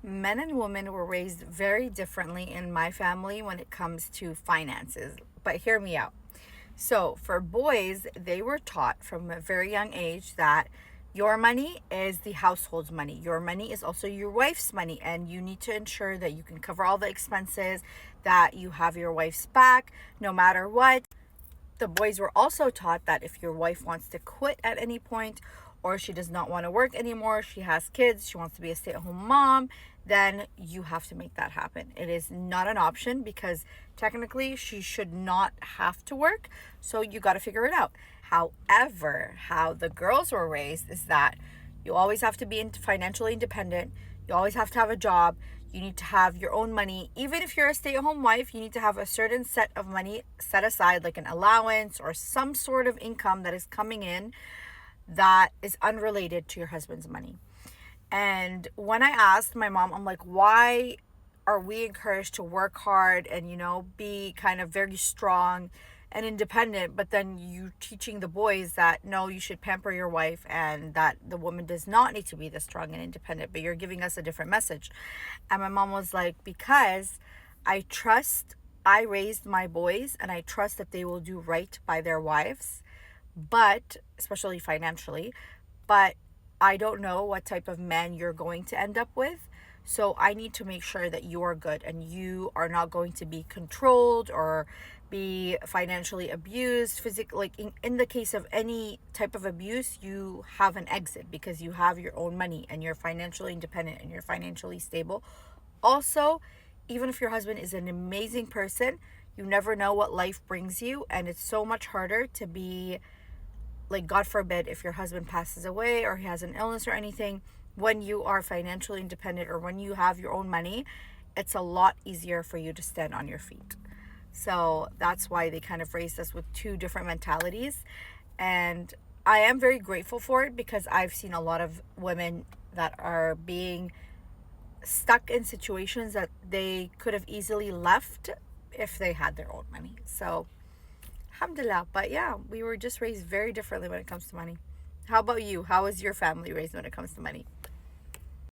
Men and women were raised very differently in my family when it comes to finances. But hear me out. So, for boys, they were taught from a very young age that your money is the household's money. Your money is also your wife's money, and you need to ensure that you can cover all the expenses, that you have your wife's back no matter what. The boys were also taught that if your wife wants to quit at any point, or she does not want to work anymore, she has kids, she wants to be a stay-at-home mom, then you have to make that happen. It is not an option because technically she should not have to work, so you got to figure it out. However, how the girls were raised is that you always have to be financially independent, you always have to have a job, you need to have your own money. Even if you're a stay-at-home wife, you need to have a certain set of money set aside, like an allowance or some sort of income that is coming in that is unrelated to your husband's money. And when I asked my mom, I'm like, why are we encouraged to work hard and, be kind of very strong and independent, but then you teaching the boys that no, you should pamper your wife and that the woman does not need to be this strong and independent, but you're giving us a different message. And my mom was like, because I raised my boys and I trust that they will do right by their wives, but especially financially, but I don't know what type of man you're going to end up with. So I need to make sure that you are good and you are not going to be controlled or be financially abused, physically. Like in the case of any type of abuse, you have an exit because you have your own money and you're financially independent and you're financially stable. Also, even if your husband is an amazing person, you never know what life brings you, and it's so much harder to be, like, God forbid, if your husband passes away or he has an illness or anything, when you are financially independent or when you have your own money, it's a lot easier for you to stand on your feet. So that's why they kind of raised us with two different mentalities. And I am very grateful for it because I've seen a lot of women that are being stuck in situations that they could have easily left if they had their own money. So alhamdulillah. But yeah, we were just raised very differently when it comes to money. How about you? How is your family raised when it comes to money?